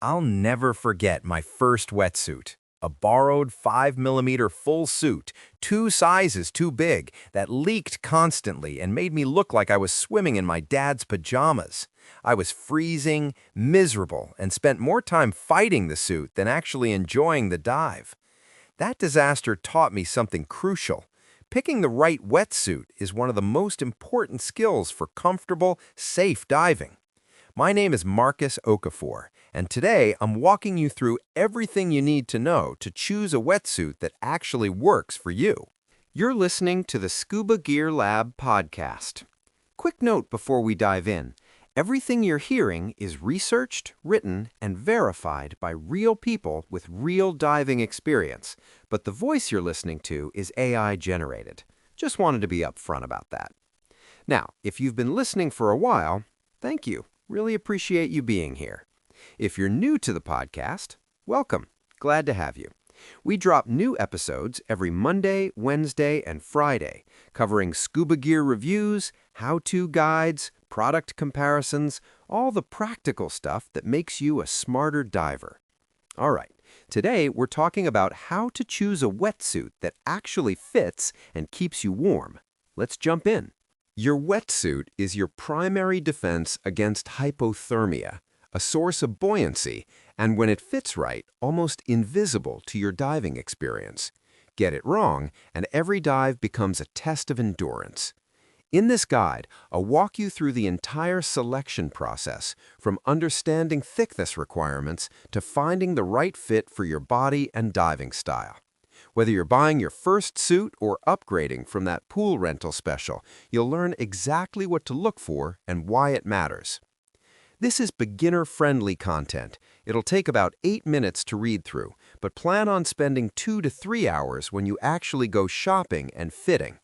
I'll never forget my first wetsuit. A borrowed 5mm full suit, 2 sizes too big, that leaked constantly and made me look like I was swimming in my dad's pajamas. I was freezing, miserable, and spent more time fighting the suit than actually enjoying the dive. That disaster taught me something crucial. Picking the right wetsuit is one of the most important skills for comfortable, safe diving. My name is Marcus Okafor, and today I'm walking you through everything you need to know to choose a wetsuit that actually works for you. You're listening to the Scuba Gear Lab podcast. Quick note before we dive in. Everything you're hearing is researched, written, and verified by real people with real diving experience, but the voice you're listening to is AI generated. Just wanted to be upfront about that. Now, if you've been listening for a while, thank you. Really appreciate you being here. If you're new to the podcast, welcome. Glad to have you. We drop new episodes every Monday, Wednesday, and Friday, covering scuba gear reviews, how-to guides, product comparisons, all the practical stuff that makes you a smarter diver. All right, today we're talking about how to choose a wetsuit that actually fits and keeps you warm. Let's jump in. Your wetsuit is your primary defense against hypothermia, a source of buoyancy, and when it fits right, almost invisible to your diving experience. Get it wrong, and every dive becomes a test of endurance. In this guide, I'll walk you through the entire selection process, from understanding thickness requirements to finding the right fit for your body and diving style. Whether you're buying your first suit or upgrading from that pool rental special, you'll learn exactly what to look for and why it matters. This is beginner-friendly content. It'll take about 8 minutes to read through, but plan on spending 2 to 3 hours when you actually go shopping and fitting.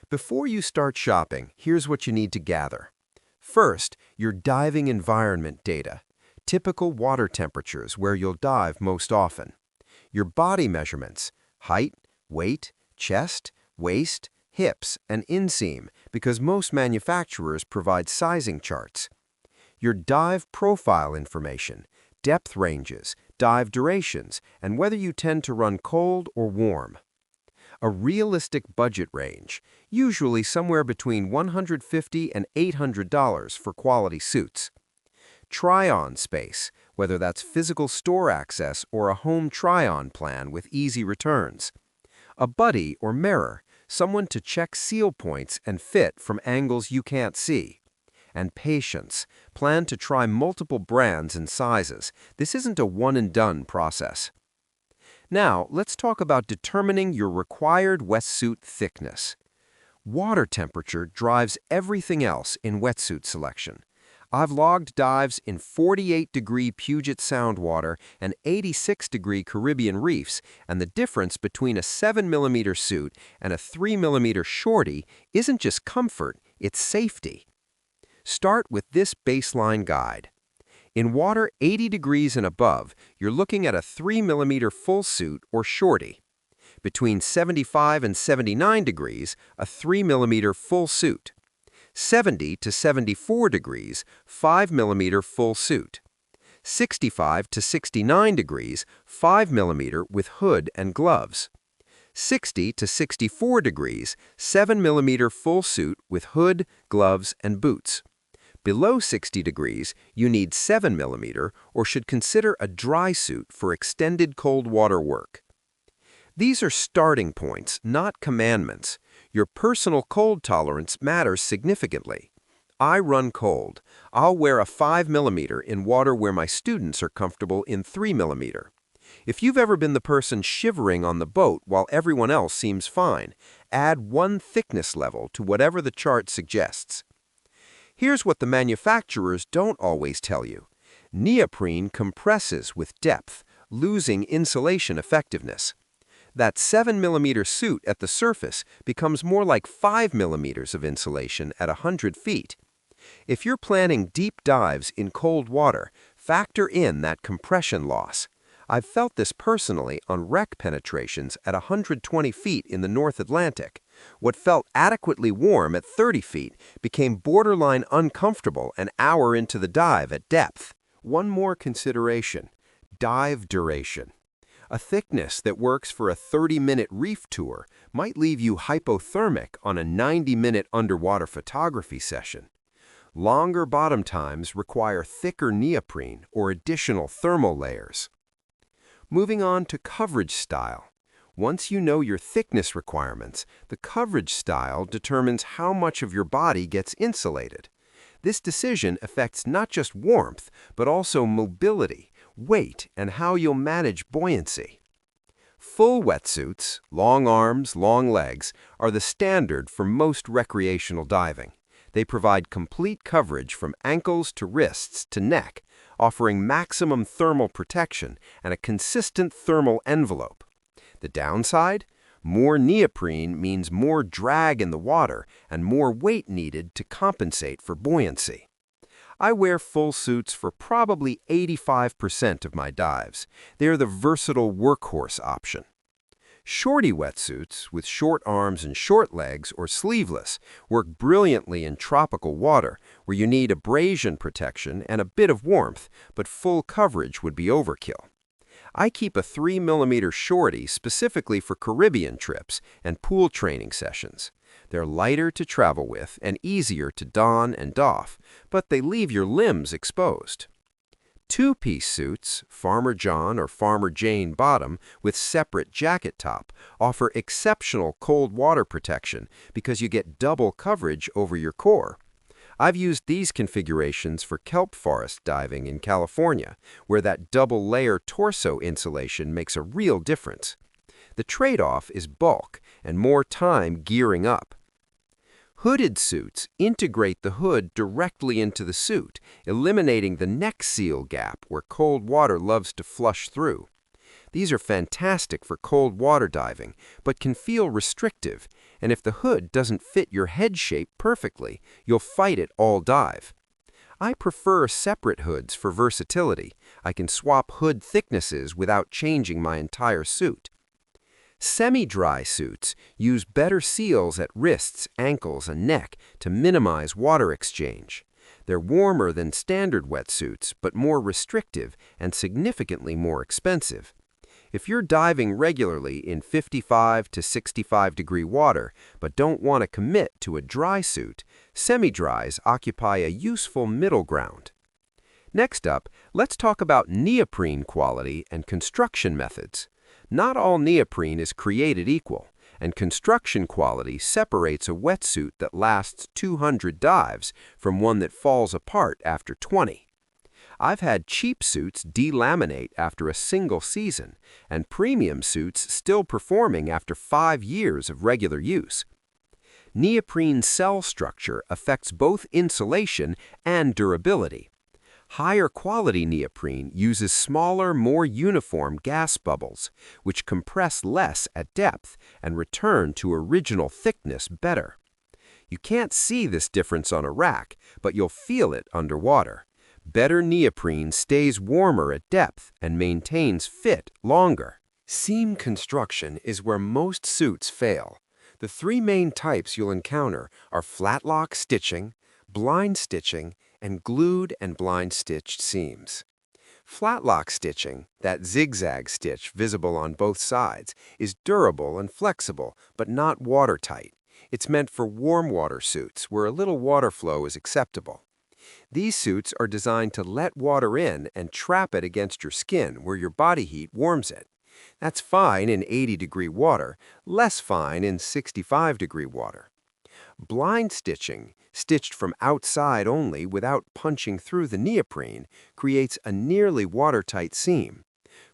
Before you start shopping, here's what you need to gather. First, your diving environment data. Typical water temperatures where you'll dive most often. Your body measurements, height, weight, chest, waist, hips, and inseam, because most manufacturers provide sizing charts. Your dive profile information, depth ranges, dive durations, and whether you tend to run cold or warm. A realistic budget range, usually somewhere between $150 and $800 for quality suits. Try-on space, whether that's physical store access or a home try-on plan with easy returns. A buddy or mirror, someone to check seal points and fit from angles you can't see. And patience, plan to try multiple brands and sizes. This isn't a one-and-done process. Now, let's talk about determining your required wetsuit thickness. Water temperature drives everything else in wetsuit selection. I've logged dives in 48-degree Puget Sound water and 86-degree Caribbean reefs, and the difference between a 7mm suit and a 3mm shorty isn't just comfort, it's safety. Start with this baseline guide. In water 80 degrees and above, you're looking at a 3mm full suit or shorty. Between 75 and 79 degrees, a 3mm full suit. 70 to 74 degrees, 5mm full suit. 65 to 69 degrees, 5mm with hood and gloves. 60 to 64 degrees, 7mm full suit with hood, gloves, and boots. Below 60 degrees, you need 7mm or should consider a dry suit for extended cold water work. These are starting points, not commandments. Your personal cold tolerance matters significantly. I run cold. I'll wear a 5mm in water where my students are comfortable in 3mm. If you've ever been the person shivering on the boat while everyone else seems fine, add one thickness level to whatever the chart suggests. Here's what the manufacturers don't always tell you. Neoprene compresses with depth, losing insulation effectiveness. That 7mm suit at the surface becomes more like 5mm of insulation at 100 feet. If you're planning deep dives in cold water, factor in that compression loss. I've felt this personally on wreck penetrations at 120 feet in the North Atlantic. What felt adequately warm at 30 feet became borderline uncomfortable an hour into the dive at depth. One more consideration: dive duration. A thickness that works for a 30-minute reef tour might leave you hypothermic on a 90-minute underwater photography session. Longer bottom times require thicker neoprene or additional thermal layers. Moving on to coverage style. Once you know your thickness requirements, the coverage style determines how much of your body gets insulated. This decision affects not just warmth, but also mobility, weight, and how you'll manage buoyancy. Full wetsuits, long arms, long legs, are the standard for most recreational diving. They provide complete coverage from ankles to wrists to neck, offering maximum thermal protection and a consistent thermal envelope. The downside? More neoprene means more drag in the water and more weight needed to compensate for buoyancy. I wear full suits for probably 85% of my dives. They're the versatile workhorse option. Shorty wetsuits, with short arms and short legs or sleeveless, work brilliantly in tropical water where you need abrasion protection and a bit of warmth, but full coverage would be overkill. I keep a 3mm shorty specifically for Caribbean trips and pool training sessions. They're lighter to travel with and easier to don and doff, but they leave your limbs exposed. Two-piece suits, Farmer John or Farmer Jane bottom with separate jacket top, offer exceptional cold water protection because you get double coverage over your core. I've used these configurations for kelp forest diving in California, where that double-layer torso insulation makes a real difference. The trade-off is bulk and more time gearing up. Hooded suits integrate the hood directly into the suit, eliminating the neck seal gap where cold water loves to flush through. These are fantastic for cold water diving, but can feel restrictive, and if the hood doesn't fit your head shape perfectly, you'll fight it all dive. I prefer separate hoods for versatility. I can swap hood thicknesses without changing my entire suit. Semi-dry suits use better seals at wrists, ankles, and neck to minimize water exchange. They're warmer than standard wetsuits, but more restrictive and significantly more expensive. If you're diving regularly in 55 to 65-degree water, but don't want to commit to a dry suit, semi-dries occupy a useful middle ground. Next up, let's talk about neoprene quality and construction methods. Not all neoprene is created equal, and construction quality separates a wetsuit that lasts 200 dives from one that falls apart after 20. I've had cheap suits delaminate after a single season, and premium suits still performing after 5 years of regular use. Neoprene cell structure affects both insulation and durability. Higher quality neoprene uses smaller, more uniform gas bubbles, which compress less at depth and return to original thickness better. You can't see this difference on a rack, but you'll feel it underwater. Better neoprene stays warmer at depth and maintains fit longer. Seam construction is where most suits fail. The 3 main types you'll encounter are flatlock stitching, blind stitching, and glued and blind stitched seams. Flatlock stitching, that zigzag stitch visible on both sides, is durable and flexible, but not watertight. It's meant for warm water suits where a little water flow is acceptable. These suits are designed to let water in and trap it against your skin where your body heat warms it. That's fine in 80-degree water, less fine in 65-degree water. Blind stitching, stitched from outside only without punching through the neoprene, creates a nearly watertight seam.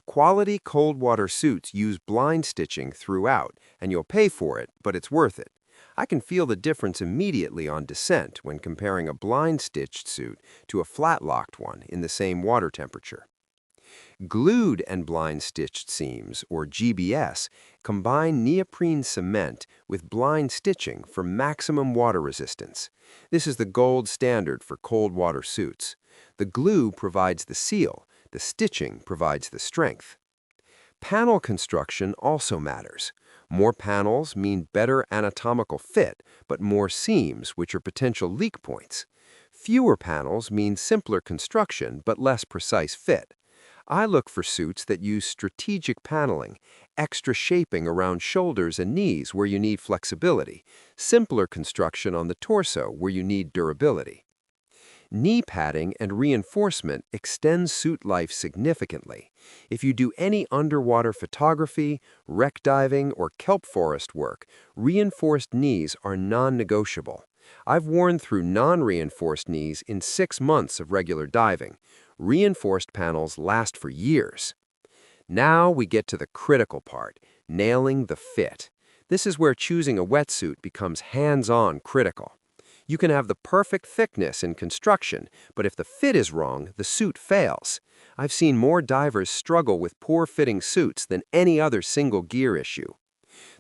Quality cold water suits use blind stitching throughout, and you'll pay for it, but it's worth it. I can feel the difference immediately on descent when comparing a blind-stitched suit to a flat-locked one in the same water temperature. Glued and blind-stitched seams, or GBS, combine neoprene cement with blind stitching for maximum water resistance. This is the gold standard for cold water suits. The glue provides the seal, the stitching provides the strength. Panel construction also matters. More panels mean better anatomical fit, but more seams, which are potential leak points. Fewer panels mean simpler construction but less precise fit. I look for suits that use strategic paneling, extra shaping around shoulders and knees where you need flexibility, simpler construction on the torso where you need durability. Knee padding and reinforcement extend suit life significantly. If you do any underwater photography, wreck diving, or kelp forest work, reinforced knees are non-negotiable. I've worn through non-reinforced knees in 6 months of regular diving. Reinforced panels last for years. Now we get to the critical part, nailing the fit. This is where choosing a wetsuit becomes hands-on critical. You can have the perfect thickness in construction, but if the fit is wrong, the suit fails. I've seen more divers struggle with poor-fitting suits than any other single gear issue.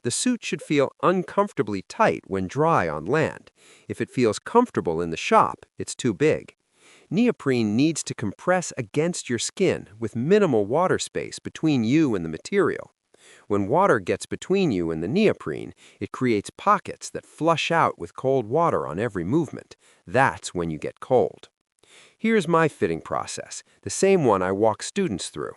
The suit should feel uncomfortably tight when dry on land. If it feels comfortable in the shop, it's too big. Neoprene needs to compress against your skin with minimal water space between you and the material. When water gets between you and the neoprene, it creates pockets that flush out with cold water on every movement. That's when you get cold. Here's my fitting process, the same one I walk students through.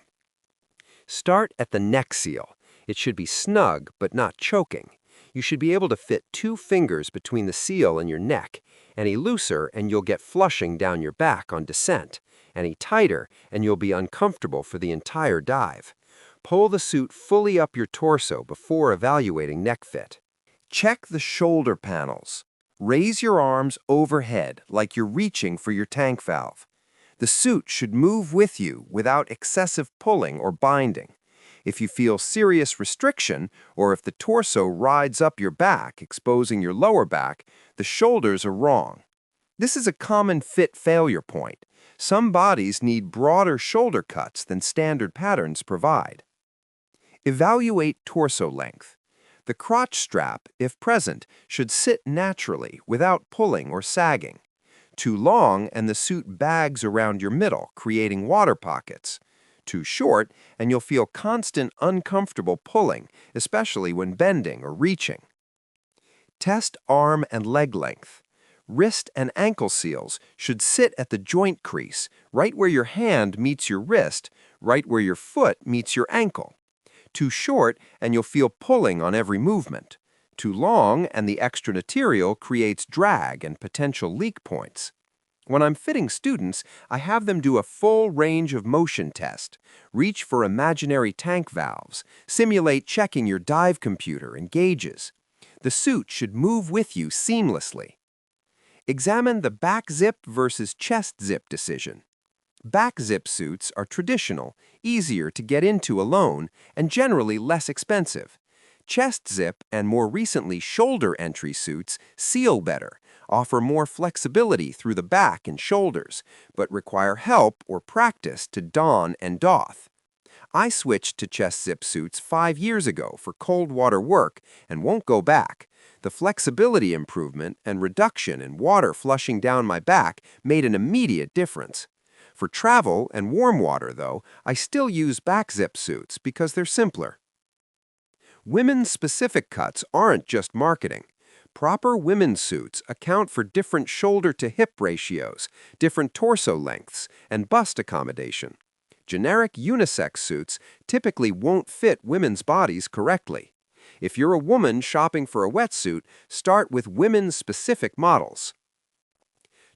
Start at the neck seal. It should be snug but not choking. You should be able to fit 2 fingers between the seal and your neck. Any looser and you'll get flushing down your back on descent. Any tighter and you'll be uncomfortable for the entire dive. Pull the suit fully up your torso before evaluating neck fit. Check the shoulder panels. Raise your arms overhead like you're reaching for your tank valve. The suit should move with you without excessive pulling or binding. If you feel serious restriction, or if the torso rides up your back, exposing your lower back, the shoulders are wrong. This is a common fit failure point. Some bodies need broader shoulder cuts than standard patterns provide. Evaluate torso length. The crotch strap, if present, should sit naturally without pulling or sagging. Too long and the suit bags around your middle, creating water pockets. Too short and you'll feel constant uncomfortable pulling, especially when bending or reaching. Test arm and leg length. Wrist and ankle seals should sit at the joint crease, right where your hand meets your wrist, right where your foot meets your ankle. Too short and you'll feel pulling on every movement. Too long and the extra material creates drag and potential leak points. When I'm fitting students, I have them do a full range of motion test, reach for imaginary tank valves, simulate checking your dive computer and gauges. The suit should move with you seamlessly. Examine the back zip versus chest zip decision. Back zip suits are traditional, easier to get into alone, and generally less expensive. Chest zip and more recently shoulder entry suits seal better, offer more flexibility through the back and shoulders, but require help or practice to don and doff. I switched to chest zip suits 5 years ago for cold water work and won't go back. The flexibility improvement and reduction in water flushing down my back made an immediate difference. For travel and warm water, though, I still use back zip suits because they're simpler. Women's specific cuts aren't just marketing. Proper women's suits account for different shoulder-to-hip ratios, different torso lengths, and bust accommodation. Generic unisex suits typically won't fit women's bodies correctly. If you're a woman shopping for a wetsuit, start with women's specific models.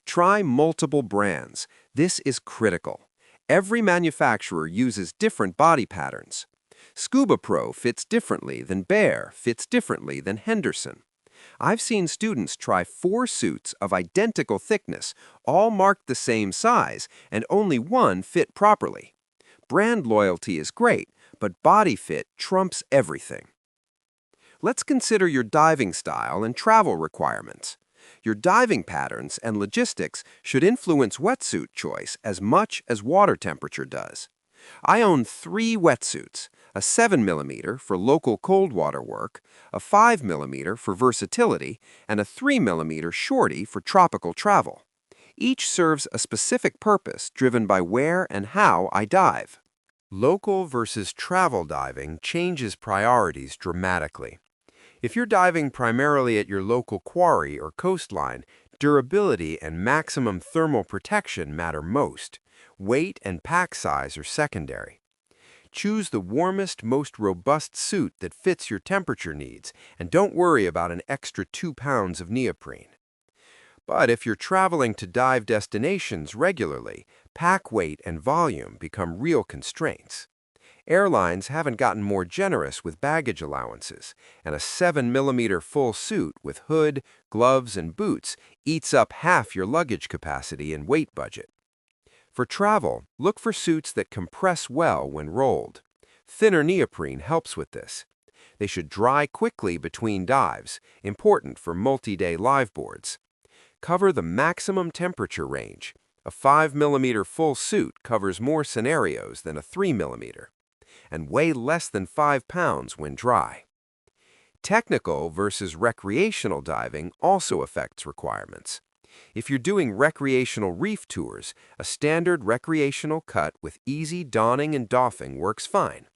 Try multiple brands. This is critical. Every manufacturer uses different body patterns. Scuba Pro fits differently than Bear, fits differently than Henderson. I've seen students try 4 suits of identical thickness, all marked the same size, and only one fit properly. Brand loyalty is great, but body fit trumps everything. Let's consider your diving style and travel requirements. Your diving patterns and logistics should influence wetsuit choice as much as water temperature does. I own 3 wetsuits, a 7mm for local cold water work, a 5mm for versatility, and a 3mm shorty for tropical travel. Each serves a specific purpose driven by where and how I dive. Local versus travel diving changes priorities dramatically. If you're diving primarily at your local quarry or coastline, Durability and maximum thermal protection matter most. Weight and pack size are secondary. Choose the warmest, most robust suit that fits your temperature needs, and don't worry about an extra 2 pounds of neoprene. But if you're traveling to dive destinations regularly, pack weight and volume become real constraints. Airlines haven't gotten more generous with baggage allowances, and a 7 mm full suit with hood, gloves, and boots eats up half your luggage capacity and weight budget. For travel, look for suits that compress well when rolled. Thinner neoprene helps with this. They should dry quickly between dives, important for multi-day liveboards. Cover the maximum temperature range. A 5 mm full suit covers more scenarios than a 3 mm, and weigh less than 5 pounds when dry. Technical versus recreational diving also affects requirements. If you're doing recreational reef tours, a standard recreational cut with easy donning and doffing works fine.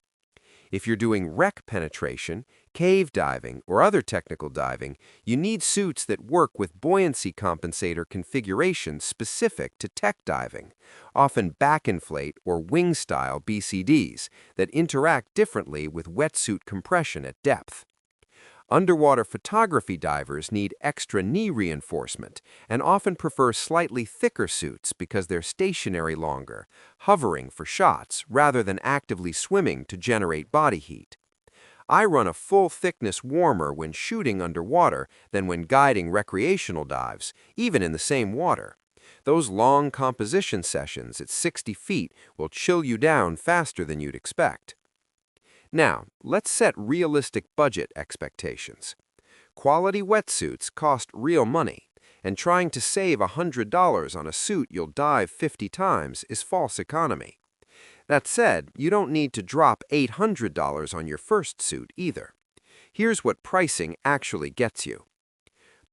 If you're doing wreck penetration, cave diving, or other technical diving, you need suits that work with buoyancy compensator configurations specific to tech diving, often back inflate or wing-style BCDs that interact differently with wetsuit compression at depth. Underwater photography divers need extra knee reinforcement and often prefer slightly thicker suits because they're stationary longer, hovering for shots rather than actively swimming to generate body heat. I run a full-thickness warmer when shooting underwater than when guiding recreational dives, even in the same water. Those long composition sessions at 60 feet will chill you down faster than you'd expect. Now, let's set realistic budget expectations. Quality wetsuits cost real money, and trying to save $100 on a suit you'll dive 50 times is false economy. That said, you don't need to drop $800 on your first suit either. Here's what pricing actually gets you.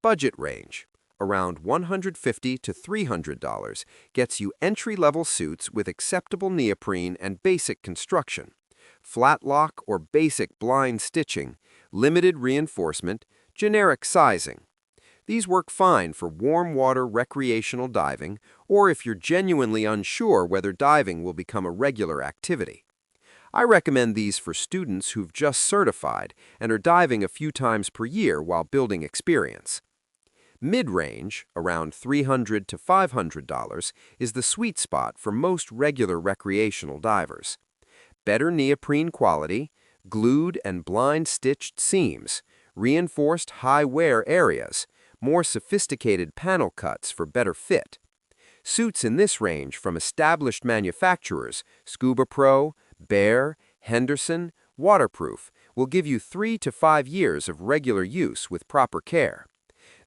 Budget range. Around $150 to $300 gets you entry-level suits with acceptable neoprene and basic construction. Flat lock or basic blind stitching, limited reinforcement, generic sizing. These work fine for warm water recreational diving or if you're genuinely unsure whether diving will become a regular activity. I recommend these for students who've just certified and are diving a few times per year while building experience. Mid-range, around $300 to $500, is the sweet spot for most regular recreational divers. Better neoprene quality, glued and blind-stitched seams, reinforced high-wear areas, more sophisticated panel cuts for better fit. Suits in this range from established manufacturers, Scuba Pro, Bear, Henderson, Waterproof, will give you 3 to 5 years of regular use with proper care.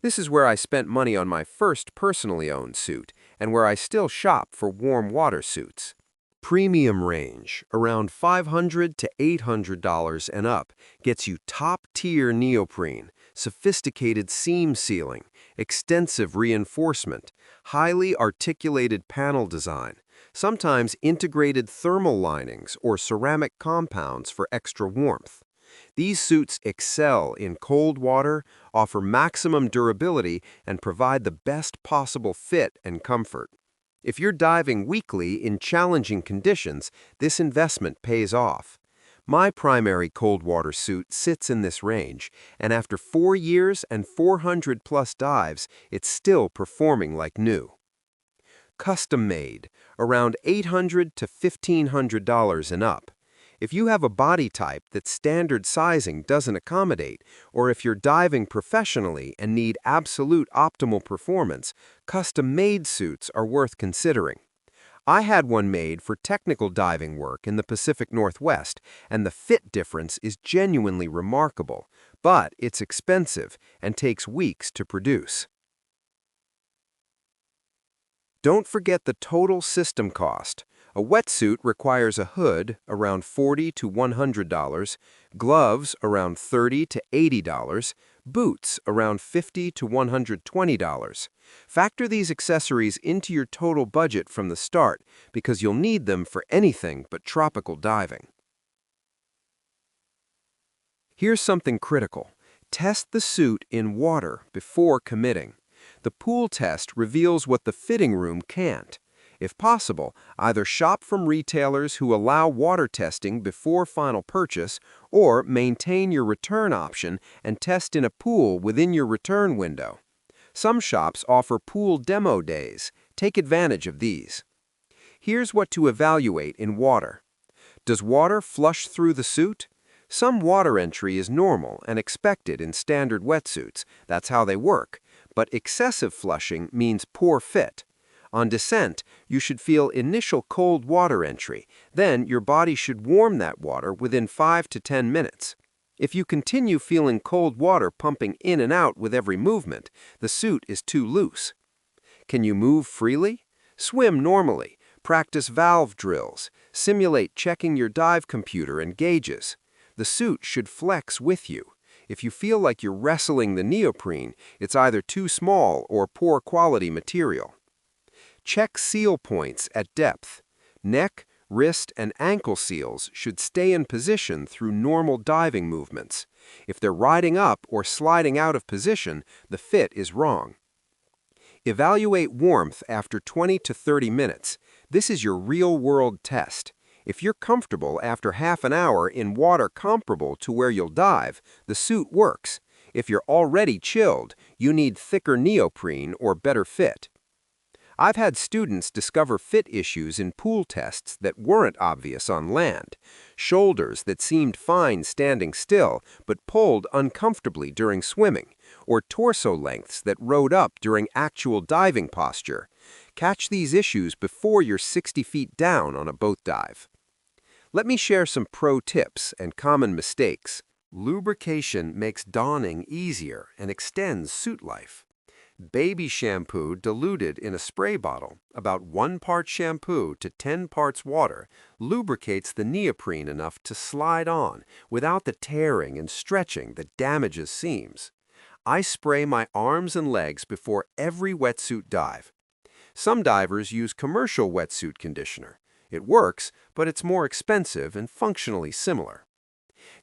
This is where I spent money on my first personally owned suit, and where I still shop for warm water suits. Premium range, around $500 to $800 and up, gets you top-tier neoprene, sophisticated seam sealing, extensive reinforcement, highly articulated panel design, sometimes integrated thermal linings or ceramic compounds for extra warmth. These suits excel in cold water, offer maximum durability, and provide the best possible fit and comfort. If you're diving weekly in challenging conditions, this investment pays off. My primary cold water suit sits in this range, and after 4 years and 400+ dives, it's still performing like new. Custom made, around $800 to $1,500 and up. If you have a body type that standard sizing doesn't accommodate, or if you're diving professionally and need absolute optimal performance, custom-made suits are worth considering. I had one made for technical diving work in the Pacific Northwest, and the fit difference is genuinely remarkable, but it's expensive and takes weeks to produce. Don't forget the total system cost. A wetsuit requires a hood, around $40 to $100, gloves, around $30 to $80, boots, around $50 to $120. Factor these accessories into your total budget from the start because you'll need them for anything but tropical diving. Here's something critical. Test the suit in water before committing. The pool test reveals what the fitting room can't. If possible, either shop from retailers who allow water testing before final purchase, or maintain your return option and test in a pool within your return window. Some shops offer pool demo days. Take advantage of these. Here's what to evaluate in water. Does water flush through the suit? Some water entry is normal and expected in standard wetsuits. That's how they work. But excessive flushing means poor fit. On descent, you should feel initial cold water entry. Then your body should warm that water within 5 to 10 minutes. If you continue feeling cold water pumping in and out with every movement, the suit is too loose. Can you move freely? Swim normally. Practice valve drills. Simulate checking your dive computer and gauges. The suit should flex with you. If you feel like you're wrestling the neoprene, it's either too small or poor quality material. Check seal points at depth. Neck, wrist, and ankle seals should stay in position through normal diving movements. If they're riding up or sliding out of position, the fit is wrong. Evaluate warmth after 20 to 30 minutes. This is your real-world test. If you're comfortable after half an hour in water comparable to where you'll dive, the suit works. If you're already chilled, you need thicker neoprene or better fit. I've had students discover fit issues in pool tests that weren't obvious on land. Shoulders that seemed fine standing still but pulled uncomfortably during swimming, or torso lengths that rode up during actual diving posture. Catch these issues before you're 60 feet down on a boat dive. Let me share some pro tips and common mistakes. Lubrication makes donning easier and extends suit life. Baby shampoo diluted in a spray bottle, about 1 part shampoo to 10 parts water, lubricates the neoprene enough to slide on without the tearing and stretching that damages seams. I spray my arms and legs before every wetsuit dive. Some divers use commercial wetsuit conditioner. It works, but it's more expensive and functionally similar.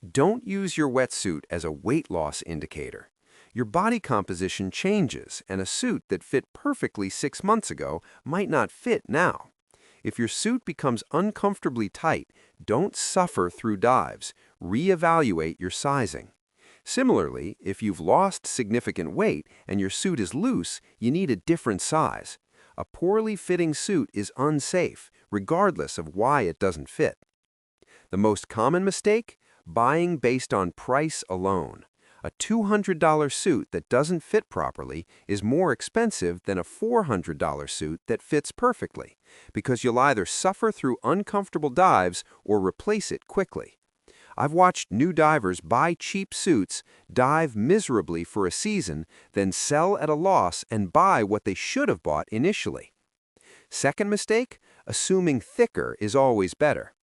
Don't use your wetsuit as a weight loss indicator. Your body composition changes, and a suit that fit perfectly 6 months ago might not fit now. If your suit becomes uncomfortably tight, don't suffer through dives. Reevaluate your sizing. Similarly, if you've lost significant weight and your suit is loose, you need a different size. A poorly fitting suit is unsafe, regardless of why it doesn't fit. The most common mistake? Buying based on price alone. A $200 suit that doesn't fit properly is more expensive than a $400 suit that fits perfectly, because you'll either suffer through uncomfortable dives or replace it quickly. I've watched new divers buy cheap suits, dive miserably for a season, then sell at a loss and buy what they should have bought initially. Second mistake, assuming thicker is always better.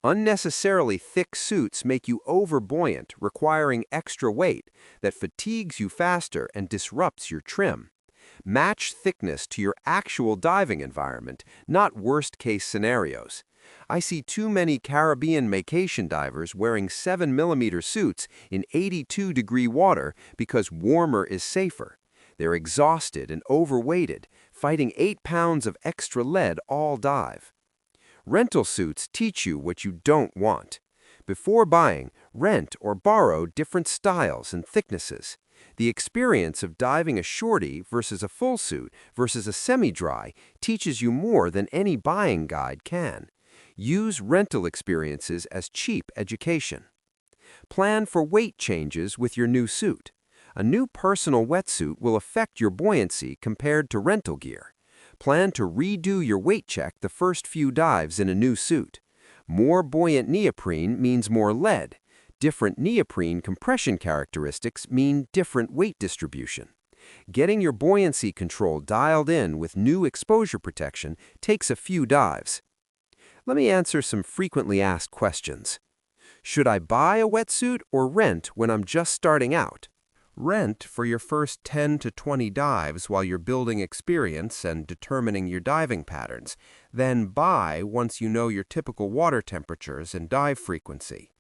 Unnecessarily thick suits make you overbuoyant, requiring extra weight that fatigues you faster and disrupts your trim. Match thickness to your actual diving environment, not worst-case scenarios. I see too many Caribbean vacation divers wearing 7mm suits in 82-degree water because warmer is safer. They're exhausted and overweighted, fighting 8 pounds of extra lead all dive. Rental suits teach you what you don't want. Before buying, rent or borrow different styles and thicknesses. The experience of diving a shorty versus a full suit versus a semi-dry teaches you more than any buying guide can. Use rental experiences as cheap education. Plan for weight changes with your new suit. A new personal wetsuit will affect your buoyancy compared to rental gear. Plan to redo your weight check the first few dives in a new suit. More buoyant neoprene means more lead. Different neoprene compression characteristics mean different weight distribution. Getting your buoyancy control dialed in with new exposure protection takes a few dives. Let me answer some frequently asked questions. Should I buy a wetsuit or rent when I'm just starting out? Rent for your first 10 to 20 dives while you're building experience and determining your diving patterns. Then buy once you know your typical water temperatures and dive frequency.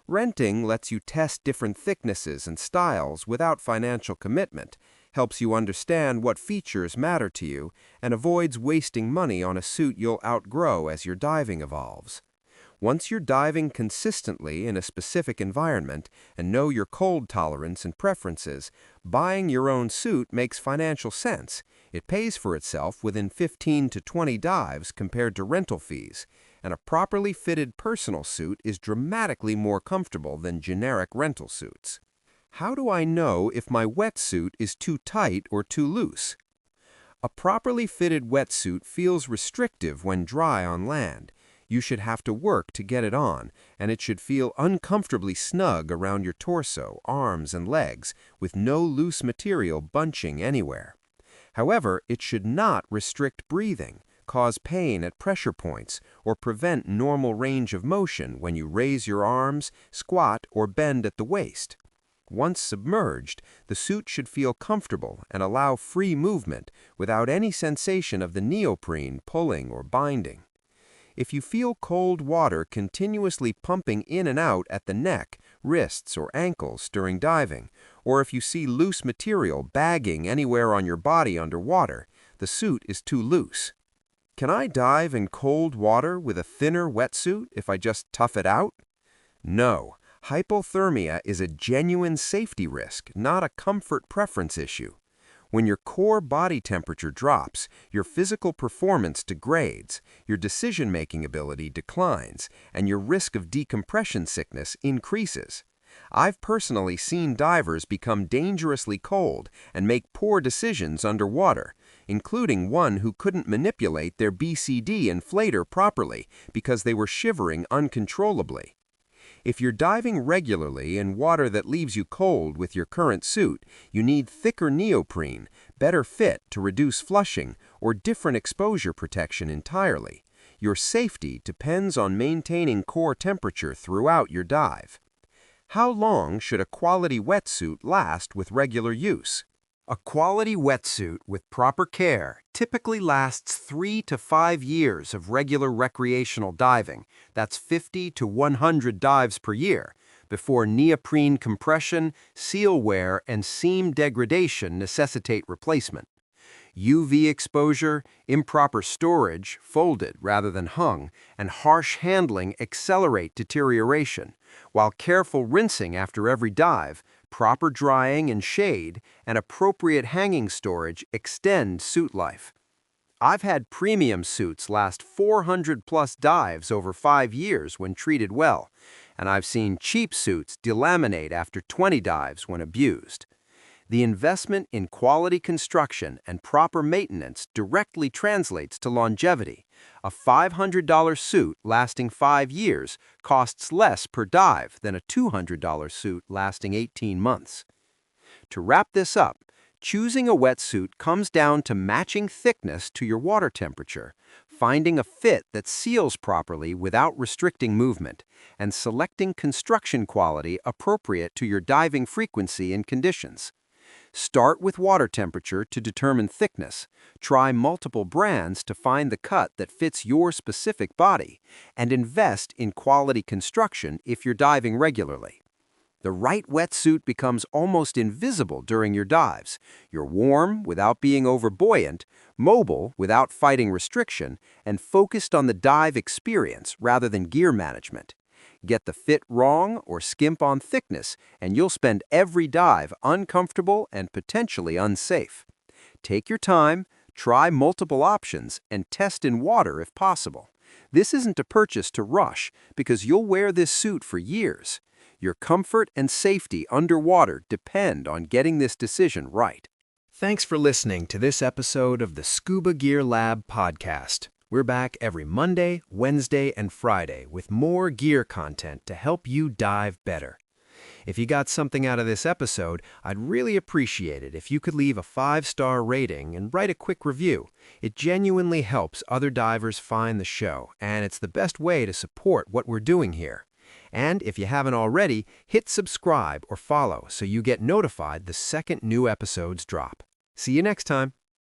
Renting lets you test different thicknesses and styles without financial commitment. helps you understand what features matter to you, and avoids wasting money on a suit you'll outgrow as your diving evolves. Once you're diving consistently in a specific environment and know your cold tolerance and preferences, buying your own suit makes financial sense. It pays for itself within 15 to 20 dives compared to rental fees, and a properly fitted personal suit is dramatically more comfortable than generic rental suits. How do I know if my wetsuit is too tight or too loose? A properly fitted wetsuit feels restrictive when dry on land. You should have to work to get it on, and it should feel uncomfortably snug around your torso, arms, and legs, with no loose material bunching anywhere. However, it should not restrict breathing, cause pain at pressure points, or prevent normal range of motion when you raise your arms, squat, or bend at the waist. Once submerged, the suit should feel comfortable and allow free movement without any sensation of the neoprene pulling or binding. If you feel cold water continuously pumping in and out at the neck, wrists, or ankles during diving, or if you see loose material bagging anywhere on your body underwater, the suit is too loose. Can I dive in cold water with a thinner wetsuit if I just tough it out? No. Hypothermia is a genuine safety risk, not a comfort preference issue. When your core body temperature drops, your physical performance degrades, your decision-making ability declines, and your risk of decompression sickness increases. I've personally seen divers become dangerously cold and make poor decisions underwater, including one who couldn't manipulate their BCD inflator properly because they were shivering uncontrollably. If you're diving regularly in water that leaves you cold with your current suit, you need thicker neoprene, better fit to reduce flushing, or different exposure protection entirely. Your safety depends on maintaining core temperature throughout your dive. How long should a quality wetsuit last with regular use? A quality wetsuit with proper care typically lasts 3 to 5 years of regular recreational diving, that's 50 to 100 dives per year, before neoprene compression, seal wear, and seam degradation necessitate replacement. UV exposure, improper storage, folded rather than hung, and harsh handling accelerate deterioration, while careful rinsing after every dive, proper drying and shade, and appropriate hanging storage extend suit life. I've had premium suits last 400-plus dives over 5 years when treated well, and I've seen cheap suits delaminate after 20 dives when abused. The investment in quality construction and proper maintenance directly translates to longevity. A $500 suit lasting 5 years costs less per dive than a $200 suit lasting 18 months. To wrap this up, choosing a wetsuit comes down to matching thickness to your water temperature, finding a fit that seals properly without restricting movement, and selecting construction quality appropriate to your diving frequency and conditions. Start with water temperature to determine thickness, try multiple brands to find the cut that fits your specific body, and invest in quality construction if you're diving regularly. The right wetsuit becomes almost invisible during your dives. You're warm without being overbuoyant, mobile without fighting restriction, and focused on the dive experience rather than gear management. Get the fit wrong or skimp on thickness, and you'll spend every dive uncomfortable and potentially unsafe. Take your time, try multiple options, and test in water if possible. This isn't a purchase to rush because you'll wear this suit for years. Your comfort and safety underwater depend on getting this decision right. Thanks for listening to this episode of the Scuba Gear Lab podcast. We're back every Monday, Wednesday, and Friday with more gear content to help you dive better. If you got something out of this episode, I'd really appreciate it if you could leave a 5-star rating and write a quick review. It genuinely helps other divers find the show, and it's the best way to support what we're doing here. And if you haven't already, hit subscribe or follow so you get notified the second new episodes drop. See you next time.